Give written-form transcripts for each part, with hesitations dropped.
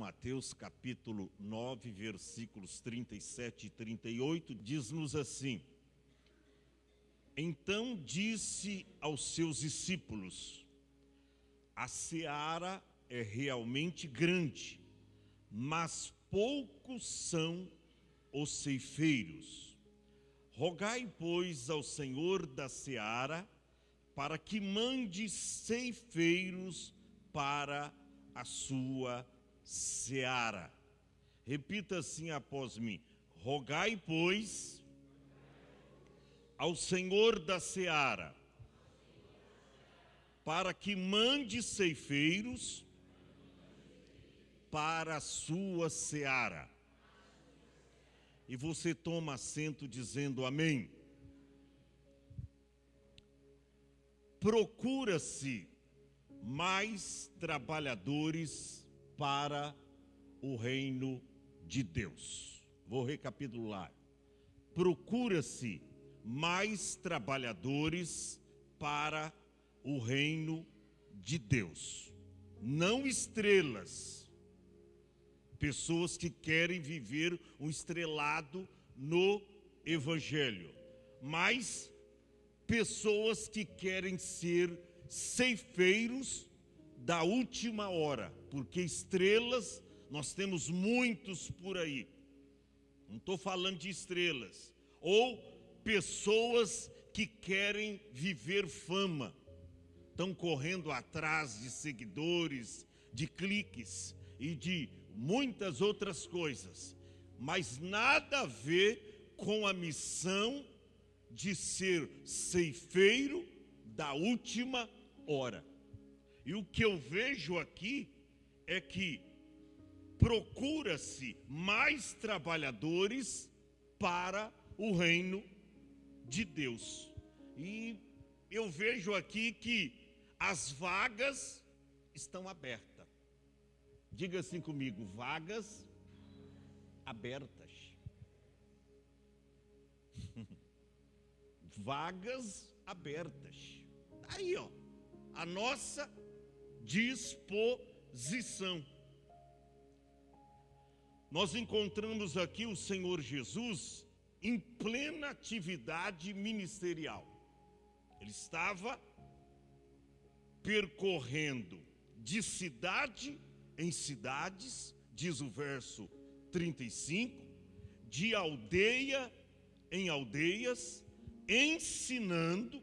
Mateus capítulo 9, versículos 37 e 38, diz-nos assim: Então disse aos seus discípulos: a seara é realmente grande, mas poucos são os ceifeiros. Rogai, pois, ao Senhor da seara, para que mande ceifeiros para a sua seara. Repita assim após mim: rogai, pois, ao Senhor da seara, para que mande ceifeiros para a sua seara. E você toma assento dizendo amém. Procura-se mais trabalhadores para o reino de Deus. Vou recapitular. Procura-se mais trabalhadores para o reino de Deus. Não estrelas. Pessoas que querem viver um estrelado no Evangelho. Mas pessoas que querem ser ceifeiros da última hora, porque estrelas nós temos muitos por aí. Não estou falando de estrelas. Ou pessoas que querem viver fama, estão correndo atrás de seguidores, de cliques e de muitas outras coisas, mas nada a ver com a missão de ser ceifeiro da última hora. E o que eu vejo aqui é que procura-se mais trabalhadores para o reino de Deus. E eu vejo aqui que as vagas estão abertas. Diga assim comigo: vagas abertas. Vagas abertas. Aí, ó, a nossa disposição. Nós encontramos aqui o Senhor Jesus em plena atividade ministerial. Ele estava percorrendo de cidade em cidades, diz o verso 35, de aldeia em aldeias, ensinando,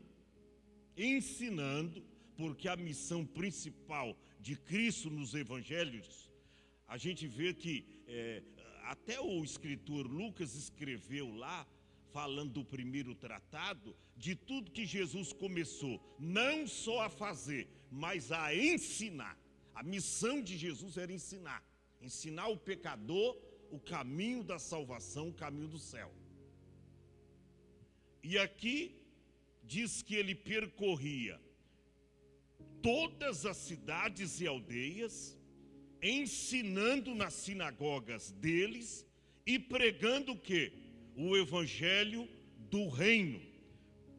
porque a missão principal de Cristo nos evangelhos, a gente vê que até o escritor Lucas escreveu lá, falando do primeiro tratado, de tudo que Jesus começou, não só a fazer, mas a ensinar. A missão de Jesus era ensinar o pecador o caminho da salvação, o caminho do céu. E aqui diz que ele percorria todas as cidades e aldeias, ensinando nas sinagogas deles e pregando o quê? O evangelho do reino,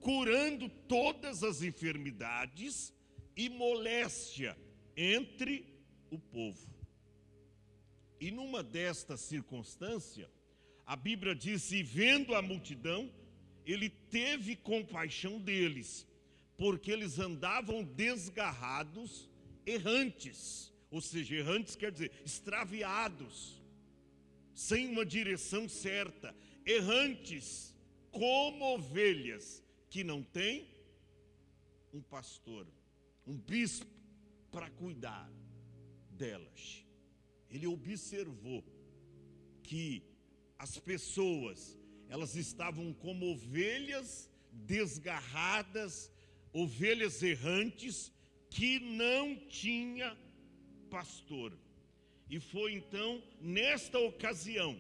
curando todas as enfermidades e moléstia entre o povo. E numa desta circunstância, a Bíblia diz: e vendo a multidão, ele teve compaixão deles, porque eles andavam desgarrados, errantes. Ou seja, errantes quer dizer extraviados, sem uma direção certa, errantes como ovelhas que não têm um pastor, um bispo para cuidar delas. Ele observou que as pessoas, elas estavam como ovelhas desgarradas, ovelhas errantes que não tinha pastor. E foi então nesta ocasião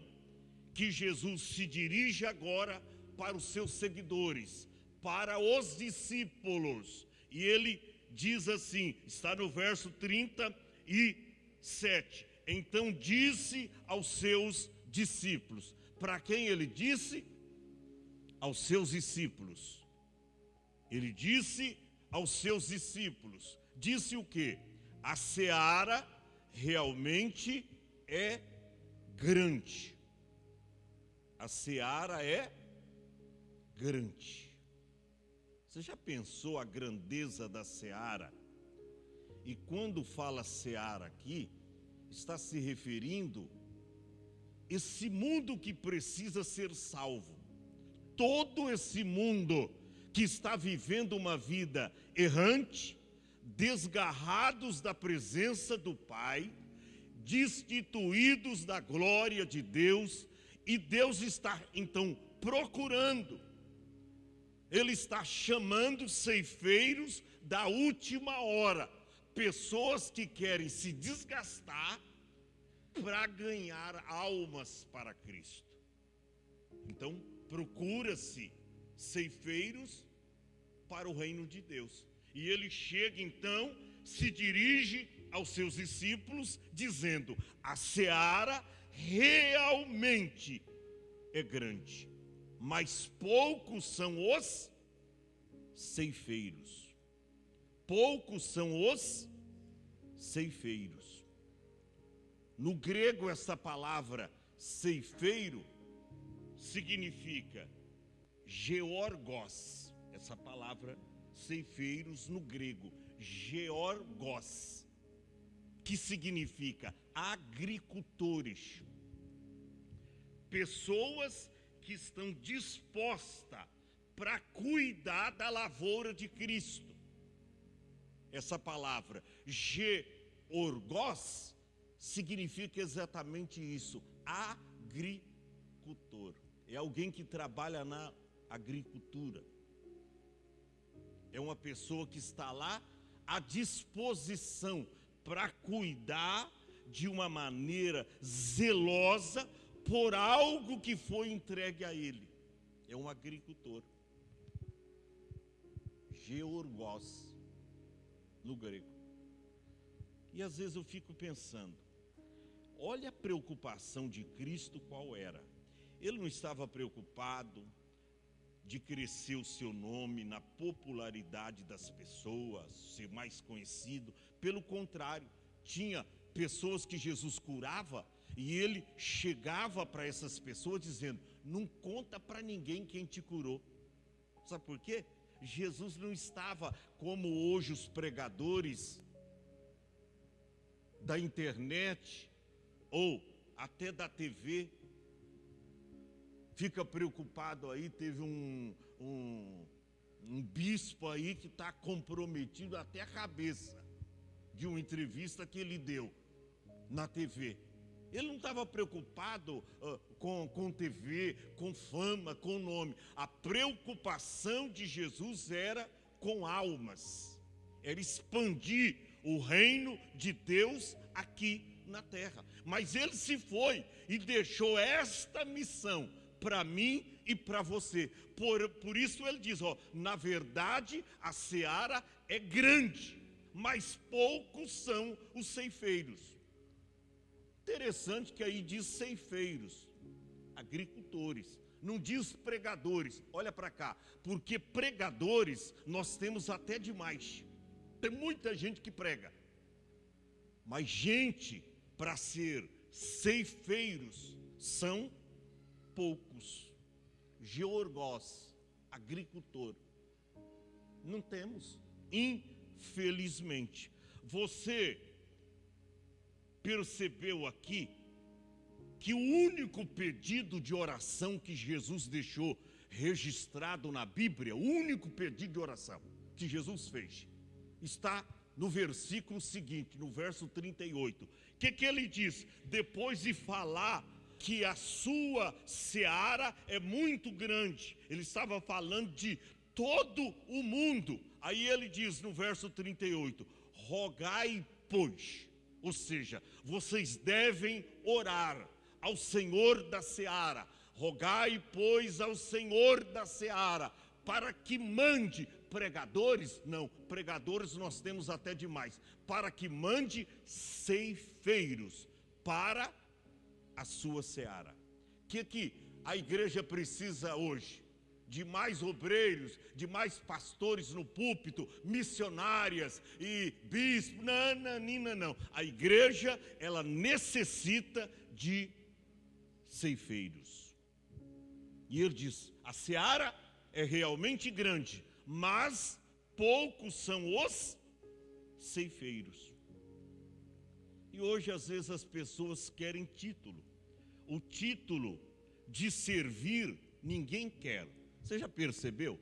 que Jesus se dirige agora para os seus seguidores, para os discípulos. E ele diz assim, está no verso 37. Então disse aos seus discípulos. Para quem ele disse? Aos seus discípulos. Ele disse aos seus discípulos. Disse o quê? A seara realmente é grande. A seara é grande. Você já pensou a grandeza da seara? E quando fala seara aqui, está se referindo esse mundo que precisa ser salvo. Todo esse mundo que está vivendo uma vida errante, desgarrados da presença do Pai, destituídos da glória de Deus, e Deus está então procurando, Ele está chamando ceifeiros da última hora, pessoas que querem se desgastar para ganhar almas para Cristo. Então, procura-se ceifeiros para o reino de Deus. E ele chega então, se dirige aos seus discípulos, dizendo: a seara realmente é grande, mas poucos são os ceifeiros. Poucos são os ceifeiros. No grego, essa palavra ceifeiro significa georgos. Essa palavra ceifeiros no grego, georgos, que significa agricultores. Pessoas que estão dispostas para cuidar da lavoura de Cristo. Essa palavra georgos significa exatamente isso, agricultor. É alguém que trabalha na agricultura. É uma pessoa que está lá à disposição para cuidar de uma maneira zelosa por algo que foi entregue a ele. É um agricultor. Georgos, no grego. E às vezes eu fico pensando, olha a preocupação de Cristo qual era. Ele não estava preocupado de crescer o seu nome na popularidade das pessoas, ser mais conhecido. Pelo contrário, tinha pessoas que Jesus curava e ele chegava para essas pessoas dizendo: não conta para ninguém quem te curou. Sabe por quê? Jesus não estava como hoje os pregadores da internet ou até da TV. Fica preocupado aí, teve um bispo aí que está comprometido até a cabeça de uma entrevista que ele deu na TV. Ele não estava preocupado com TV, com fama, com nome. A preocupação de Jesus era com almas. Era expandir o reino de Deus aqui na terra. Mas ele se foi e deixou esta missão para mim e para você. Por isso ele diz, na verdade a seara é grande, mas poucos são os ceifeiros. Interessante que aí diz ceifeiros, agricultores, não diz pregadores. Olha para cá, porque pregadores nós temos até demais. Tem muita gente que prega, mas gente para ser ceifeiros são poucos. Georgos, agricultor, não temos, infelizmente. Você percebeu aqui que o único pedido de oração que Jesus deixou registrado na Bíblia, o único pedido de oração que Jesus fez, está no versículo seguinte, no verso 38. O que ele diz? Depois de falar que a sua seara é muito grande, ele estava falando de todo o mundo. Aí ele diz no verso 38, rogai, pois, ou seja, vocês devem orar ao Senhor da seara. Rogai, pois, ao Senhor da seara, para que mande pregadores, não, pregadores nós temos até demais, para que mande ceifeiros para a sua seara. O que a igreja precisa hoje? de mais obreiros, de mais pastores no púlpito, missionárias e bispos. Não. A igreja, ela necessita de ceifeiros. E ele diz, a seara é realmente grande, mas poucos são os ceifeiros. E hoje, às vezes, as pessoas querem título. O título de servir, ninguém quer. Você já percebeu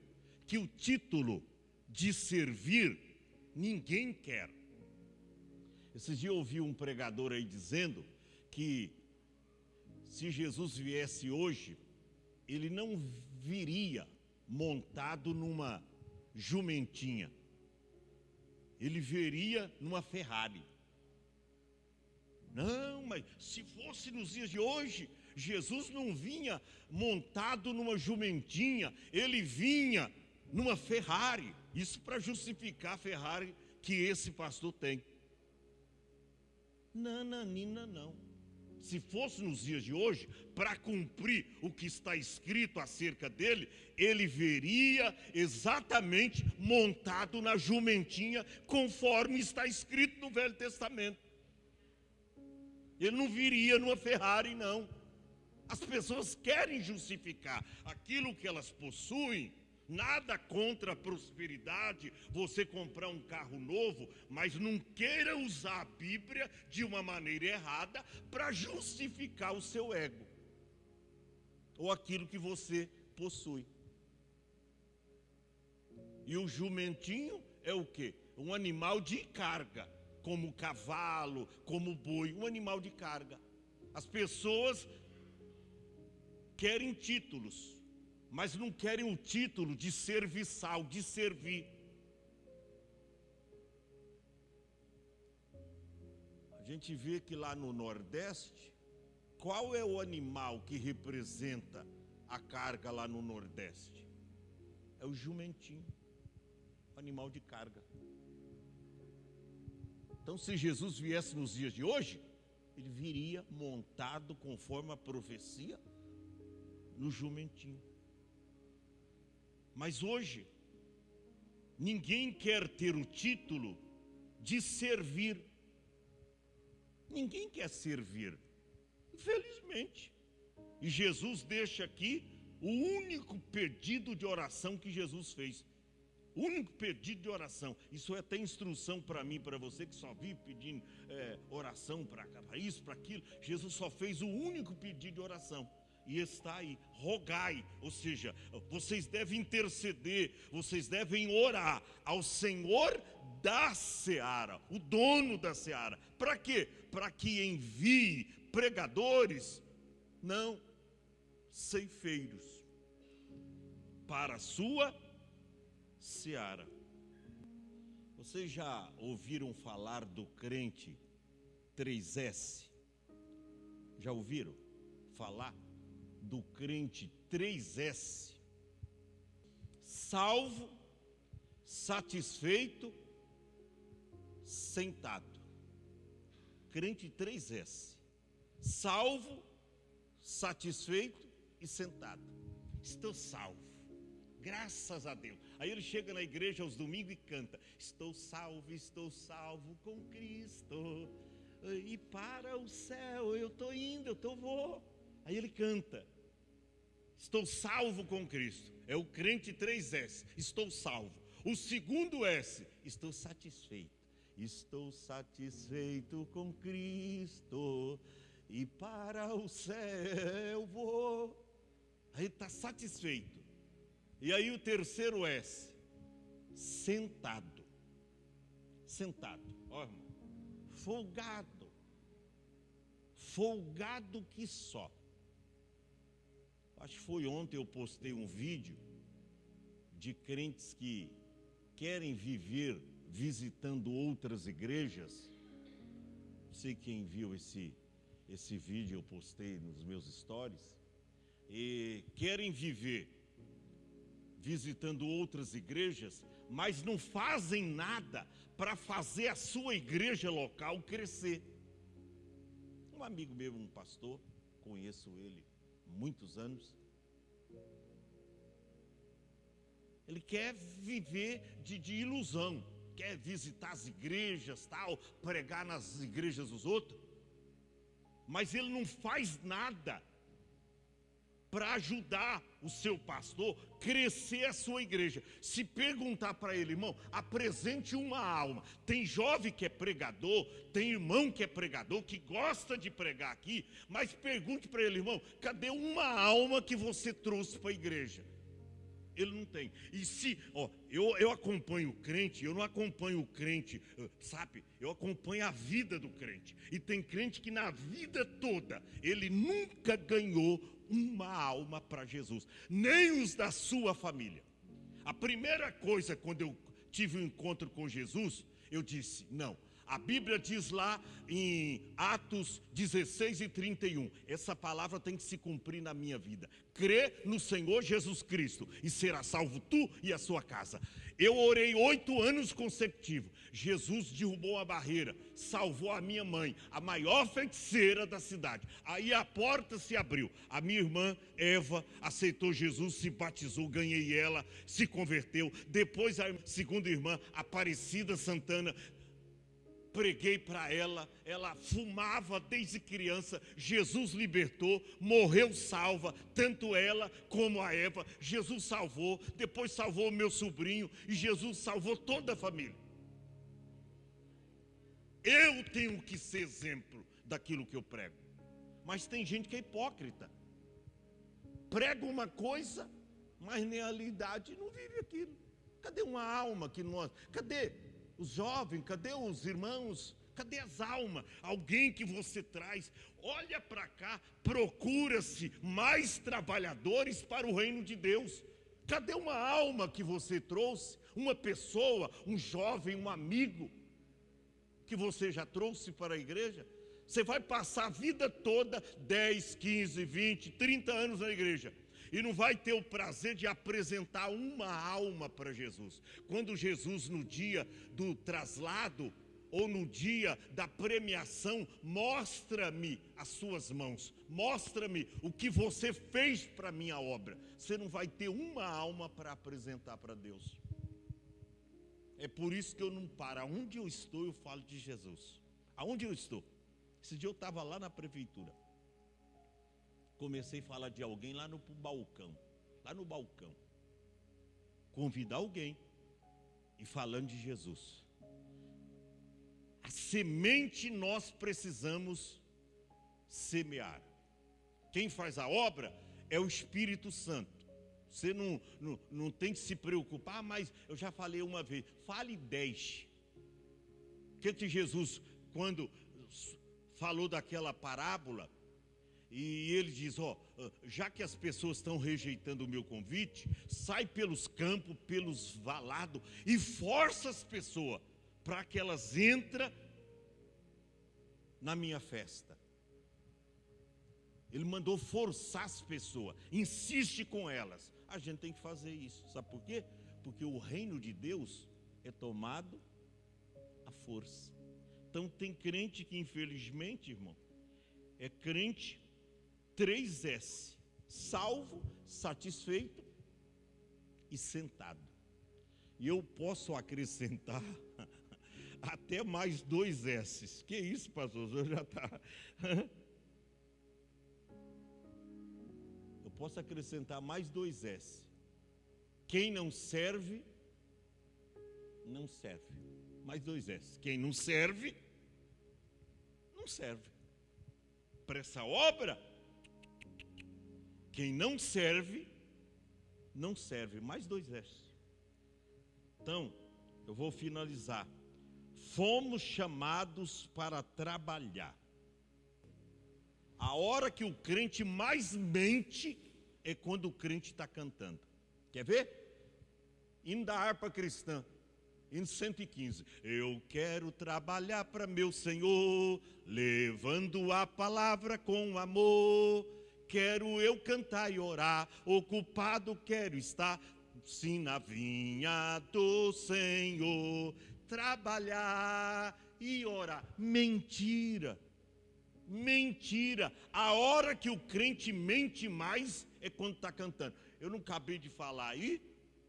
que o título de servir, ninguém quer? Esses dias eu ouvi um pregador aí dizendo que se Jesus viesse hoje, ele não viria montado numa jumentinha. Ele viria numa Ferrari. Não, mas se fosse nos dias de hoje, Jesus não vinha montado numa jumentinha, ele vinha numa Ferrari. Isso para justificar a Ferrari que esse pastor tem. Não. Se fosse nos dias de hoje, para cumprir o que está escrito acerca dele, ele viria exatamente montado na jumentinha, conforme está escrito no Velho Testamento. Ele não viria numa Ferrari, não. As pessoas querem justificar aquilo que elas possuem. Nada contra a prosperidade, você comprar um carro novo, mas não queira usar a Bíblia de uma maneira errada para justificar o seu ego ou aquilo que você possui. E o jumentinho é o quê? Um animal de carga, como o cavalo, como o boi, um animal de carga. As pessoas querem títulos, mas não querem o título de serviçal, de servir. A gente vê que lá no Nordeste, qual é o animal que representa a carga lá no Nordeste? É o jumentinho, o animal de carga. Então, se Jesus viesse nos dias de hoje, ele viria montado conforme a profecia no jumentinho. Mas hoje, ninguém quer ter o título de servir. Ninguém quer servir, infelizmente. E Jesus deixa aqui o único pedido de oração que Jesus fez. O único pedido de oração. Isso é até instrução para mim, para você que só vive pedindo oração para isso, para aquilo. Jesus só fez o único pedido de oração. E está aí, rogai, ou seja, vocês devem interceder, vocês devem orar ao Senhor da seara, o dono da seara. Para quê? Para que envie pregadores, não, ceifeiros, para a sua seara. Vocês já ouviram falar do crente 3S? Já ouviram falar do crente 3S? Salvo, satisfeito, sentado. Crente 3S. Salvo, satisfeito e sentado. Estou salvo, graças a Deus. Aí ele chega na igreja aos domingos e canta: estou salvo com Cristo, e para o céu eu estou indo, vou. Aí ele canta: estou salvo com Cristo. É o crente 3S, estou salvo. O segundo S, estou satisfeito. Estou satisfeito com Cristo, e para o céu vou. Aí está satisfeito. E aí o terceiro S, sentado. Sentado, ó irmão, folgado. Folgado que só. Acho que foi ontem eu postei um vídeo de crentes que querem viver visitando outras igrejas. Não sei quem viu esse vídeo, eu postei nos meus stories. E querem viver visitando outras igrejas, mas não fazem nada para fazer a sua igreja local crescer. Um amigo meu, um pastor, conheço ele há muitos anos. Ele quer viver de ilusão, quer visitar as igrejas, tal, pregar nas igrejas dos outros, mas ele não faz nada para ajudar o seu pastor a crescer a sua igreja. Se perguntar para ele, irmão, apresente uma alma. Tem jovem que é pregador, tem irmão que é pregador, que gosta de pregar aqui, mas pergunte para ele, irmão, cadê uma alma que você trouxe para a igreja? Ele não tem. E se, eu acompanho o crente, eu não acompanho o crente, sabe? Eu acompanho a vida do crente. E tem crente que na vida toda, ele nunca ganhou uma alma para Jesus, nem os da sua família. A primeira coisa, quando eu tive um encontro com Jesus, eu disse, não. A Bíblia diz lá em Atos 16:31, essa palavra tem que se cumprir na minha vida. Crê no Senhor Jesus Cristo e será salvo tu e a sua casa. Eu orei 8 anos consecutivos. Jesus derrubou a barreira, salvou a minha mãe, a maior feiticeira da cidade. Aí a porta se abriu. A minha irmã Eva aceitou Jesus, se batizou, ganhei ela, se converteu. Depois a segunda irmã, Aparecida Santana, preguei para ela, ela fumava desde criança, Jesus libertou, morreu salva, tanto ela como a Eva, Jesus salvou, depois salvou o meu sobrinho, e Jesus salvou toda a família. Eu tenho que ser exemplo daquilo que eu prego, mas tem gente que é hipócrita, prega uma coisa, mas na realidade não vive aquilo. Cadê uma alma que nós, cadê os jovens, cadê os irmãos, cadê as almas? Alguém que você traz, olha para cá, procura-se mais trabalhadores para o reino de Deus. Cadê uma alma que você trouxe? Uma pessoa, um jovem, um amigo, que você já trouxe para a igreja? Você vai passar a vida toda, 10, 15, 20, 30 anos na igreja, e não vai ter o prazer de apresentar uma alma para Jesus. Quando Jesus, no dia do traslado, ou no dia da premiação, mostra-me as suas mãos, mostra-me o que você fez para a minha obra. Você não vai ter uma alma para apresentar para Deus. É por isso que eu não paro. Aonde eu estou, eu falo de Jesus. Aonde eu estou? Esse dia eu estava lá na prefeitura. Comecei a falar de alguém lá no balcão. Lá no balcão. Convidar alguém e falando de Jesus. A semente nós precisamos semear. Quem faz a obra é o Espírito Santo. Você não tem que se preocupar, mas eu já falei uma vez, fale 10. Que Jesus, quando falou daquela parábola, e ele diz, já que as pessoas estão rejeitando o meu convite, sai pelos campos, pelos valados, e força as pessoas para que elas entrem na minha festa. Ele mandou forçar as pessoas, insiste com elas. A gente tem que fazer isso, sabe por quê? Porque o reino de Deus é tomado à força. Então tem crente que infelizmente, irmão, é crente 3S, salvo, satisfeito e sentado. E eu posso acrescentar até mais 2 S's. Que isso, pastor? Eu já está. Eu posso acrescentar mais 2 S. Quem não serve, não serve. Mais 2 S. Quem não serve, não serve. Para essa obra, quem não serve, não serve. Mais 2 S. Então, eu vou finalizar. Fomos chamados para trabalhar. A hora que o crente mais mente é quando o crente está cantando. Quer ver? Hino da harpa cristã, hino 115. Eu quero trabalhar para meu Senhor, levando a palavra com amor. Quero eu cantar e orar, ocupado quero estar, sim, na vinha do Senhor. Trabalhar e orar. Mentira. Mentira. A hora que o crente mente mais é quando está cantando. Eu não acabei de falar aí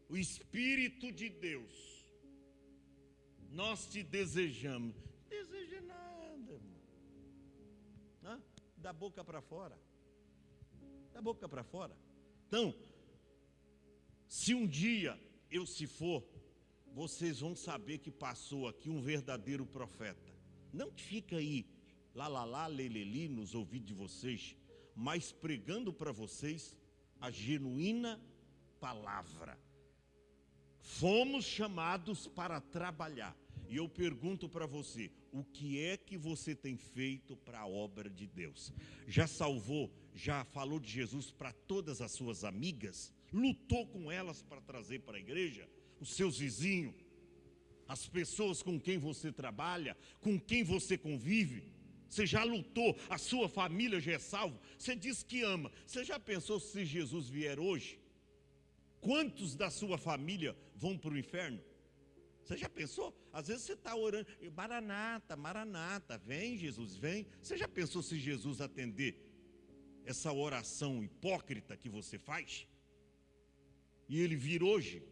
o Espírito de Deus, nós te desejamos. Deseja nada, irmão. Da boca para fora. Da boca para fora. Então, se um dia eu se for, vocês vão saber que passou aqui um verdadeiro profeta. Não que fica aí, lá, leleli, nos ouvidos de vocês, mas pregando para vocês a genuína palavra. Fomos chamados para trabalhar. E eu pergunto para você, o que é que você tem feito para a obra de Deus? Já salvou, já falou de Jesus para todas as suas amigas? Lutou com elas para trazer para a igreja? Os seus vizinhos? As pessoas com quem você trabalha? Com quem você convive? Você já lutou? A sua família já é salvo? Você diz que ama. Você já pensou se Jesus vier hoje? Quantos da sua família vão para o inferno? Você já pensou? Às vezes você está orando, Maranata, Maranata, vem Jesus, vem. Você já pensou se Jesus atender essa oração hipócrita que você faz? E ele vir hoje?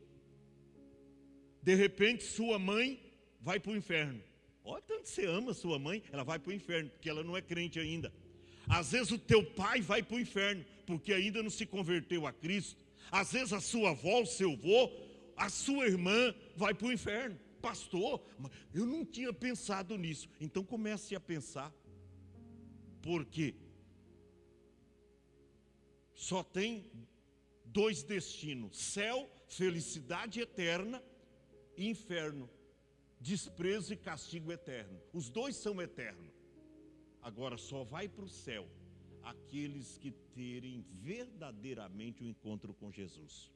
De repente sua mãe vai para o inferno. Olha tanto você ama sua mãe, ela vai para o inferno, porque ela não é crente ainda. Às vezes o teu pai vai para o inferno, porque ainda não se converteu a Cristo. Às vezes a sua avó, o seu avô, a sua irmã vai para o inferno. Pastor, eu não tinha pensado nisso. Então comece a pensar. Porque só tem dois destinos: céu, felicidade eterna, e inferno, desprezo e castigo eterno. Os dois são eternos. Agora só vai para o céu aqueles que terem verdadeiramente um encontro com Jesus.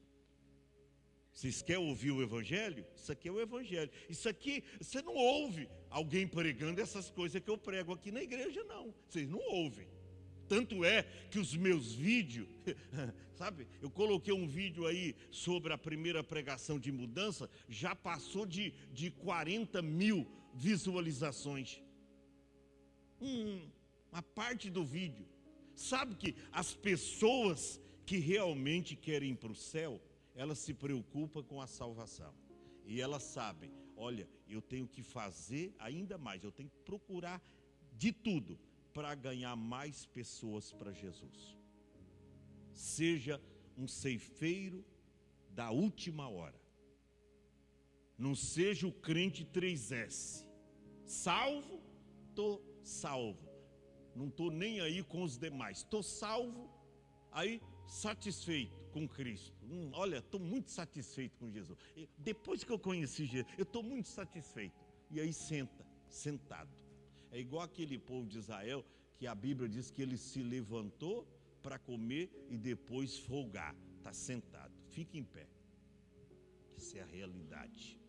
Vocês querem ouvir o Evangelho? Isso aqui é o Evangelho. Isso aqui, você não ouve alguém pregando essas coisas que eu prego aqui na igreja, não. Vocês não ouvem. Tanto é que os meus vídeos, sabe? Eu coloquei um vídeo aí sobre a primeira pregação de mudança, já passou de 40 mil visualizações. Uma parte do vídeo. Sabe que as pessoas que realmente querem ir para o céu, elas se preocupam com a salvação. E elas sabem, olha, eu tenho que fazer ainda mais, eu tenho que procurar de tudo para ganhar mais pessoas para Jesus. Seja um ceifeiro da última hora. Não seja o crente 3S. Salvo, estou salvo. Não estou nem aí com os demais. Estou salvo, aí satisfeito com Cristo. Olha, estou muito satisfeito com Jesus. Depois que eu conheci Jesus, eu estou muito satisfeito. E aí sentado. É igual aquele povo de Israel, que a Bíblia diz que ele se levantou para comer e depois folgar. Está sentado. Fique em pé. Essa é a realidade.